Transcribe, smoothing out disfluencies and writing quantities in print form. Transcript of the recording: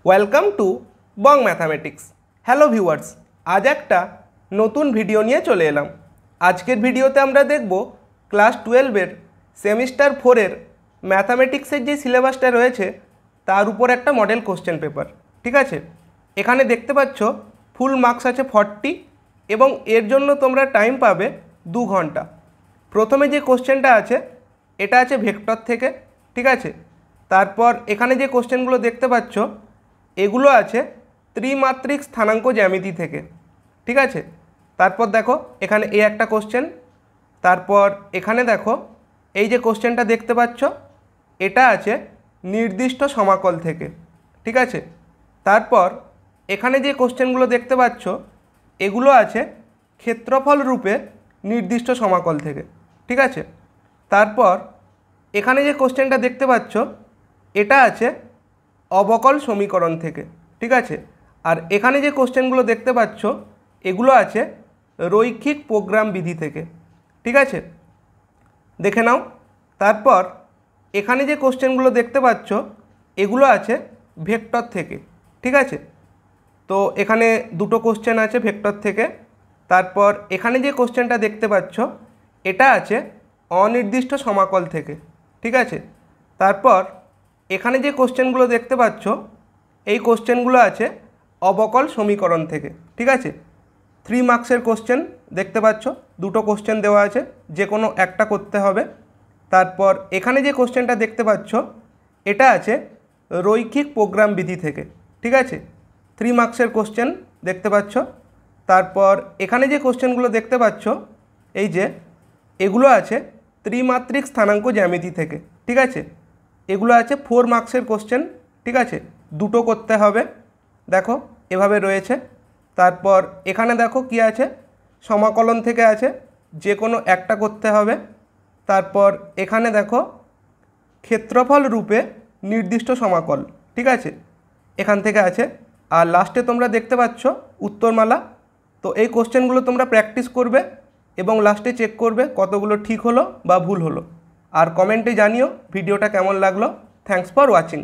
Welcome to Bong mathematics. Hello viewers, আজ একটা নতুন ভিডিও নিয়ে চলে এলাম। আজকের ভিডিওতে আমরা দেখব ক্লাস 12-এর সেমিস্টার 4-এর ম্যাথামেটিক্সের যে সিলেবাসটা রয়েছে তার উপর একটা মডেল কোশ্চেন পেপার। ঠিক আছে, এখানে দেখতে পাচ্ছ ফুল মার্কস আছে 40 এবং এর জন্য তোমরা টাইম পাবে 2 ঘন্টা। প্রথমে যে কোশ্চেনটা আছে এটা আছে ভেক্টর থেকে। ঠিক আছে, তারপর এখানে যে কোশ্চেনগুলো দেখতে পাচ্ছ এগুলো আছে ত্রিমাত্রিক স্থানাঙ্ক জ্যামিতি থেকে। ঠিক আছে, তারপর দেখো এখানে এই একটা কোশ্চেন, তারপর এখানে দেখো এই যে কোশ্চেনটা দেখতে পাচ্ছ এটা আছে নির্দিষ্ট সমাকল থেকে। ঠিক আছে, তারপর এখানে যে কোশ্চেনগুলো দেখতে পাচ্ছ এগুলো আছে ক্ষেত্রফল রূপে নির্দিষ্ট সমাকল থেকে। ঠিক আছে, তারপর এখানে যে কোশ্চেনটা দেখতে পাচ্ছ এটা আছে অবকল সমীকরণ থেকে। ঠিক আছে, আর এখানে যে কোশ্চেনগুলো দেখতে পাচ্ছ এগুলো আছে রৈখিক প্রোগ্রাম বিধি থেকে। ঠিক আছে, দেখে নাও। তারপর এখানে যে কোশ্চেনগুলো দেখতে পাচ্ছ এগুলো আছে ভেক্টর থেকে। ঠিক আছে, তো এখানে দুটো কোশ্চেন আছে ভেক্টর থেকে। তারপর এখানে যে কোশ্চেনটা দেখতে পাচ্ছ এটা আছে অনির্দিষ্ট সমাকল থেকে। ঠিক আছে, তারপর এখানে যে কোশ্চেনগুলো দেখতে পাচ্ছ এই কোশ্চেনগুলো আছে অবকল সমীকরণ থেকে। ঠিক আছে, 3 মার্কসের কোশ্চেন দেখতে পাচ্ছ, দুটো কোশ্চেন দেওয়া আছে, যে কোনো একটা করতে হবে। তারপর এখানে যে কোশ্চেনটা দেখতে পাচ্ছ এটা আছে রৈখিক প্রোগ্রাম বিধি থেকে। ঠিক আছে, 3 মার্কসের কোশ্চেন দেখতে পাচ্ছ। তারপর এখানে যে কোশ্চেনগুলো দেখতে পাচ্ছ এই যে এগুলো আছে ত্রিমাত্রিক স্থানাঙ্ক জ্যামিতি থেকে। ঠিক আছে, এগুলো আছে 4 মার্কসের কোশ্চেন। ঠিক আছে, দুটো করতে হবে, দেখো এভাবে রয়েছে। তারপর এখানে দেখো কি আছে, সমাকলন থেকে আছে, যে কোনো একটা করতে হবে। তারপর এখানে দেখো ক্ষেত্রফল রূপে নির্দিষ্ট সমাকল। ঠিক আছে, এখান থেকে আছে। আর লাস্টে তোমরা দেখতে পাচ্ছ উত্তরমালা। তো এই কোশ্চেনগুলো তোমরা প্র্যাকটিস করবে এবং লাস্টে চেক করবে কতগুলো ঠিক হলো বা ভুল হলো। আর কমেন্টে জানিও ভিডিওটা কেমন লাগলো। Thanks for watching.